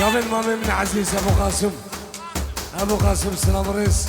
شاف المامي من عزيز ابو قاسم، ابو قاسم سلام ريس.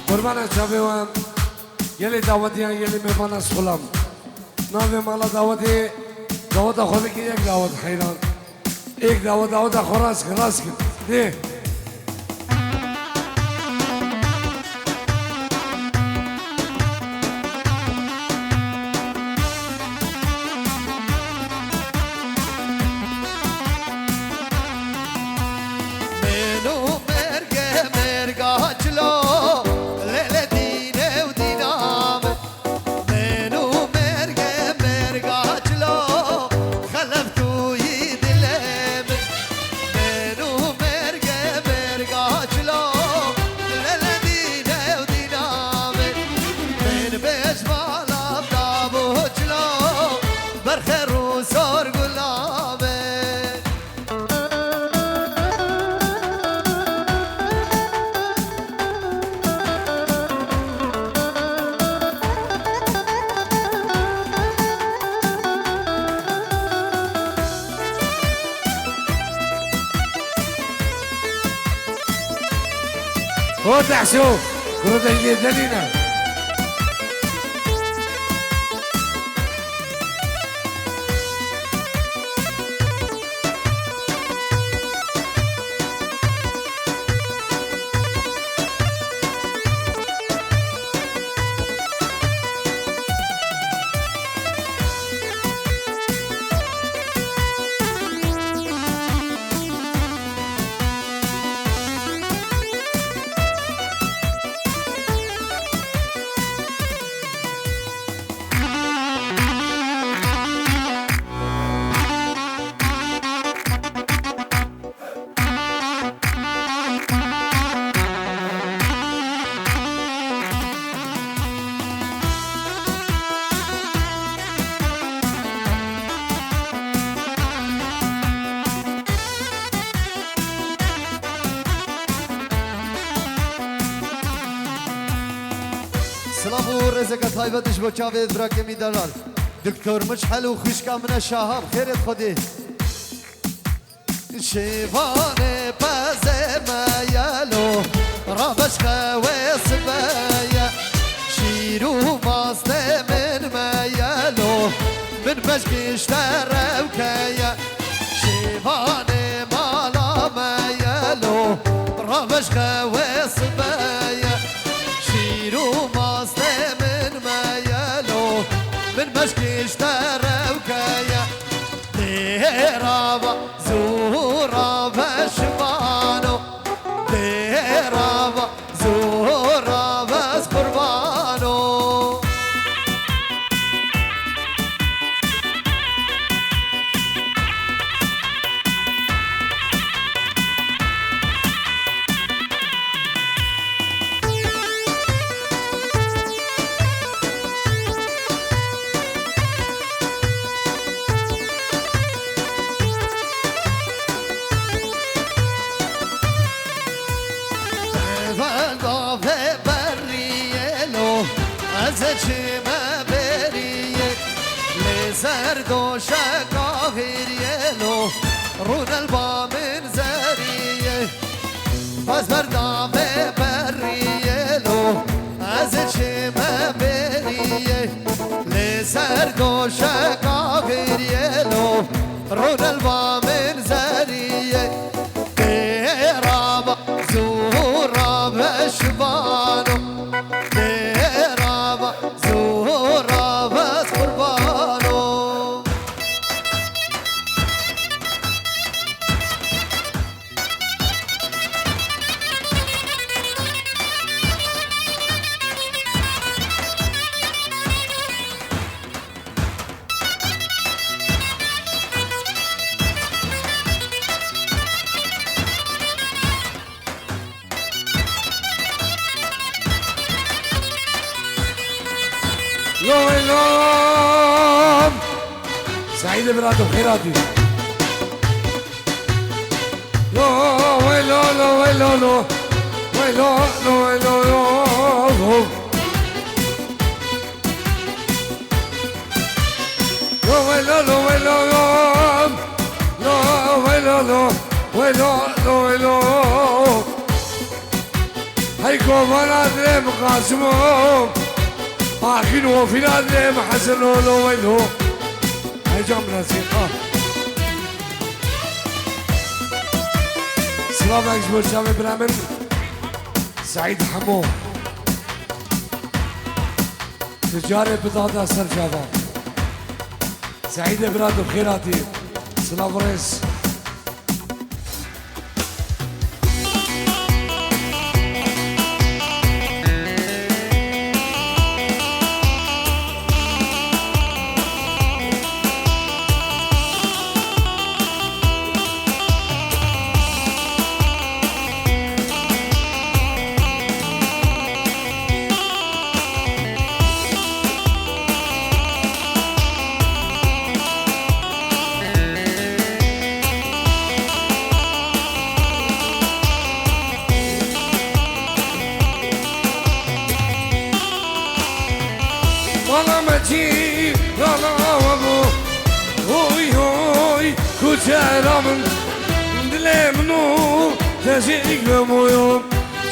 قربان شبیوان یلی دعوتیان یلی میبان سلام نام مالا دعوتی دعوت خودی که یک دعوت حیران یک دعوت خراس کن ده هو تحسو كرة الجدلينا سلام و رزق طیبتش با چاوید براکمی دلال دکتر مشحل و خوشکا من شهاب خیرت خودی شیوان پز میلو رابش خویس بیا شیرو ماست من میلو من بشکشتر او کیا شیوان مالا میلو رابش خویس بیا شیرو ماست من میلو من بشکشتر او کیا دیرابا زورا بشمانو دیرابا زورا بس قربانو از چه مبریه لزرد و شکا غيريلو رون البا من زريه باز بردامه بريلو از چمه بریه لسر دوشکا غیريلو رون البا من زريه قرابة زورا بشبانو قرابة زورا بقربانو لو اليوم سعيد براتو بخيراتي لو ويلو لو ويلو لو ويلو لو ويلو لو لو ويلو لو ويلو لو ويلو لو ويلو لو ويلو هيكو بنات مقاسمهم آخين وفي نادي محسن لو ويلو هاي جامنا سيقا سلام اكبر شامي برامن سعيد حمو تجاري بطاطا سر شباب سعيد برادو بخيراتي سلام ريس Çeramın dilemnu tezik ve muyum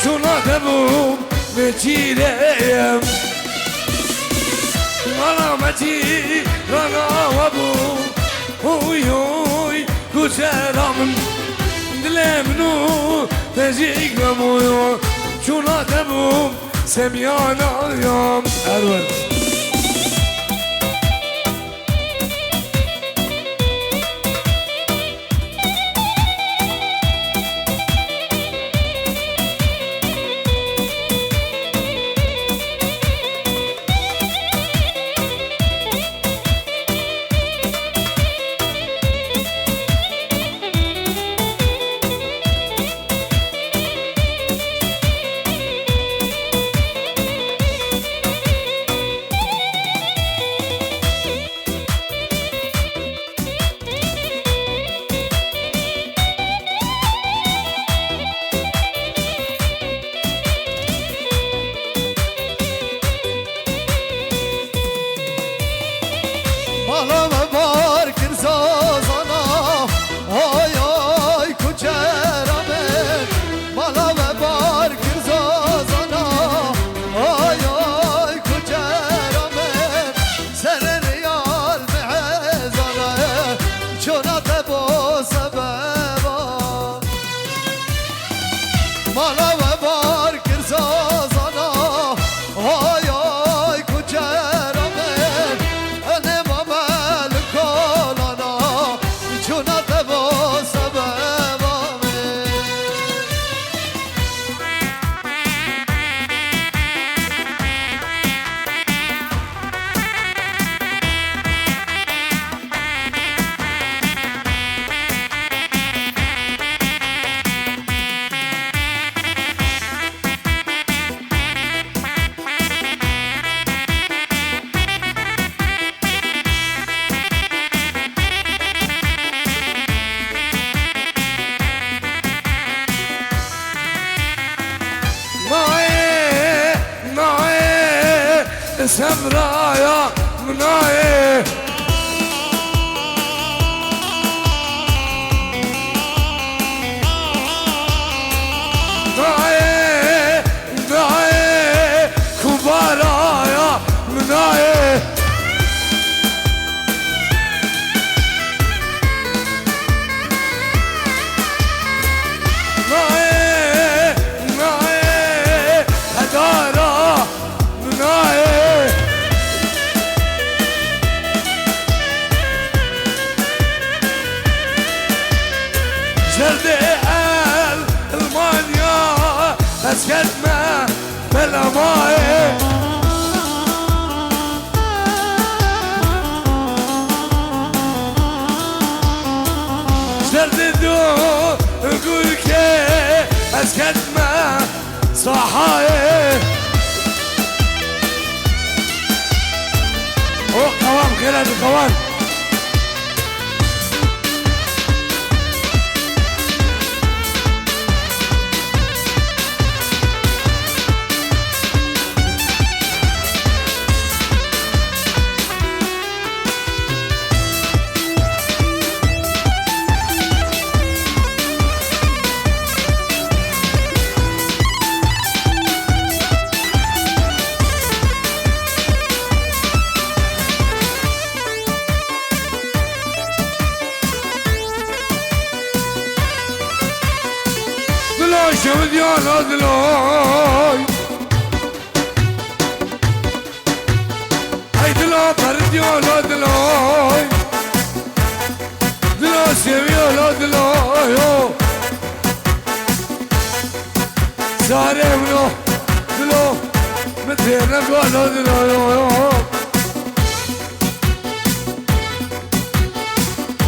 şuna tebum ve çireyim Malameti rana ve bu Huy huy kuçeramın dilemnu tezik ve muyum şuna tebum semyanayım Erwen سمرايا مناي صحاي شرددو نقول كي اسكت ما صحاي او قوام خيرات القوام شو ديال دلوي هاي دلو برديال دلوي دلو سيويال دلوي ساري منو دلو متينا قال دلوي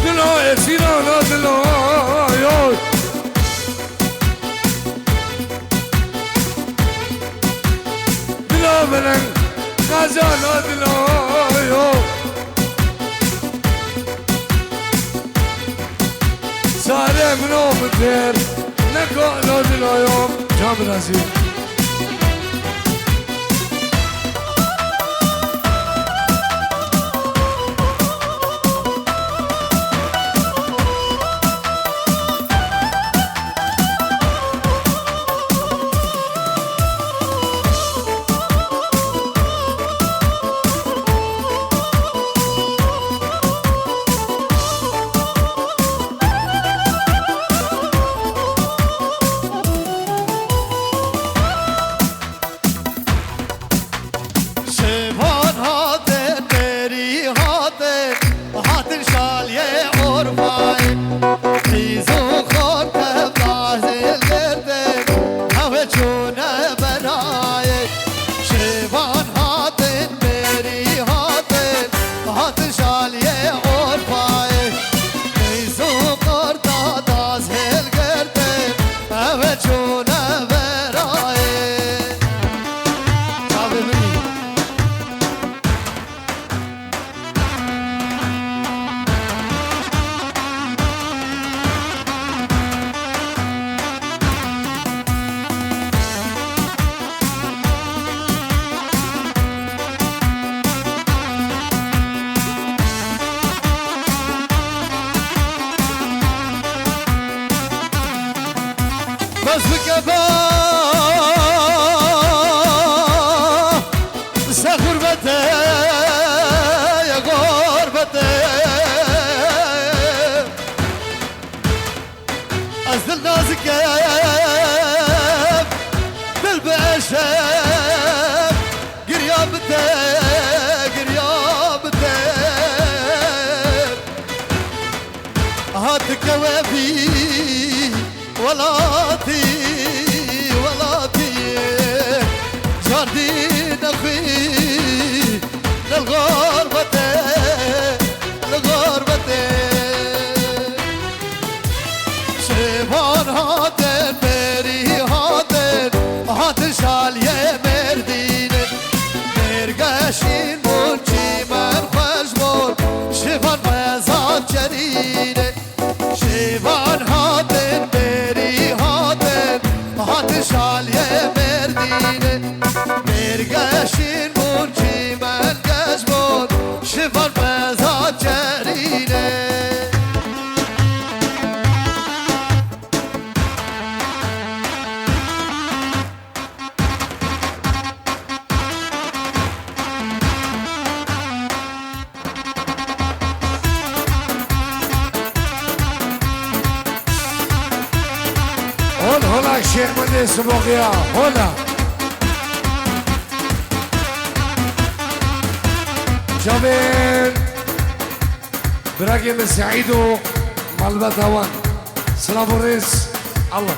دلو اسينا دلوي بلن غزال دلويو ساري منو مدير نقول دلويو جام راسي بس بكفا بس غربته يا غربته أزل نازك بالبعشة قريابته قريابته هاتك وفي ولاتي ولاتي جاردي نخي للغربة للغربة شيفان هاتن بيري هاتن هاتن شالية مردين مرقاشين منشي من خشمون شيفان مزاد جرين شيفان هاتن هاتن شالية مردين مرقاشين منشي من خشمون شيفان مزاد جرين هنا الشيخ مهندس بوقيا هنا جابين براقم السعيدو مالبتاوان سلام الرئيس الله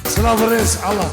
سلام الرئيس الله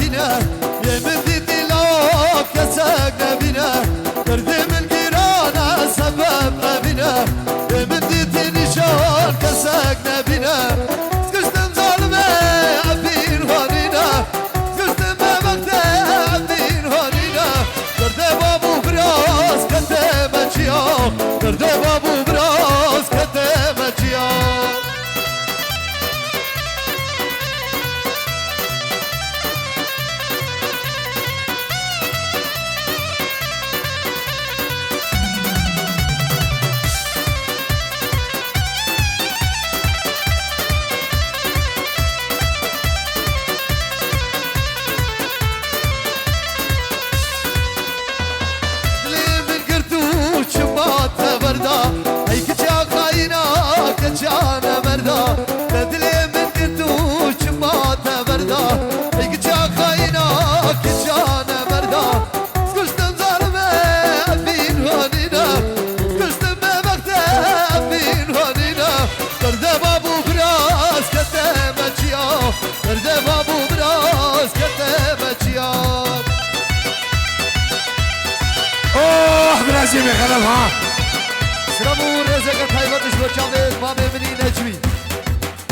نبینه یه من دیدی لاب کسک نبینه دردی من گیرانه سبب نبینه یه من دیدی نشان کسک نبینه سکشتم ظالمه عبین هانینه سکشتم به وقت عبین هانینه درده بابو براز کته بچیا درده بابو براز کته بچیا جانا مردا تدلي من قدوش ما تبردا هيك جا خاينا كجانا مردا سكشتم ظالمة أبين هونينا سكشتم بوقت أبين هونينا درد بابو براس كتب أجيا درد بابو براس كتب أجيا اوه برازي بخلف ها سلامو رزق طيبتش وجابت بابي مني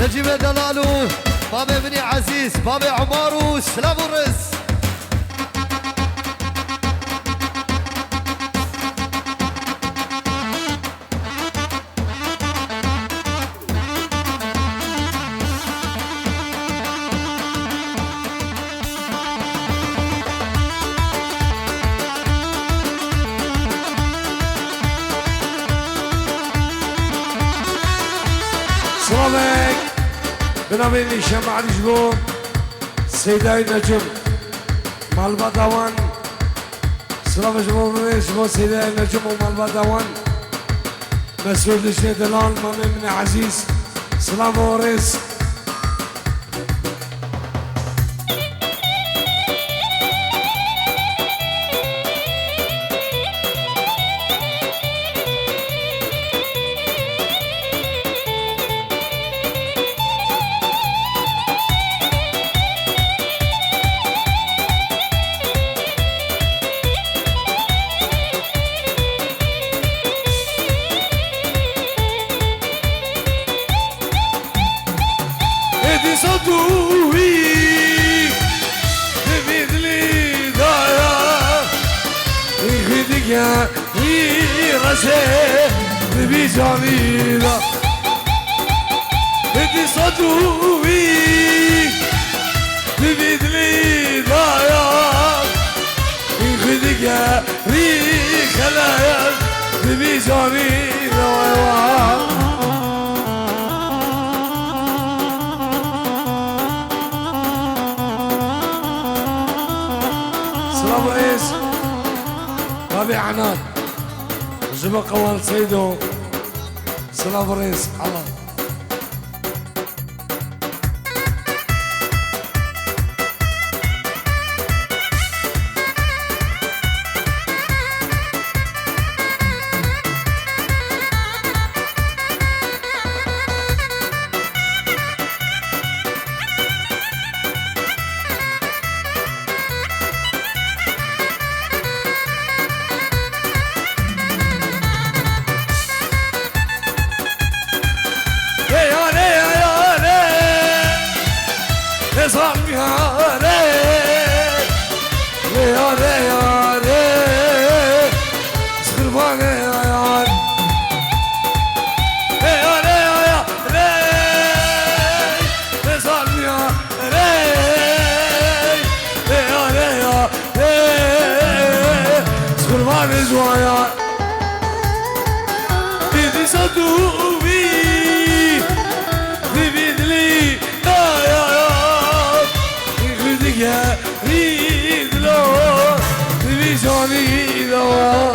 نجيب دلالو بابي مني عزيز بابي عمارو سلامو رز سلامك بنامي شمع الجبور سيداي نجم مالبا داوان سلام جبور اسمه سيداي نجم ومالبا داوان مسؤول لجنة دلال مامي من عزيز سلام وريس صدوي تبدلي دايا يخدك يا راسي تبي جميلة بدي صدوي تبدلي دايا يخدك يا خلايا تبي جميلة سلام رئيس ربيع عناد جبا قوال سيدو سلام رئيس الله زوايا بدي صدوبي بدلي دايا يخدك يا ريد لو بيجاني دوا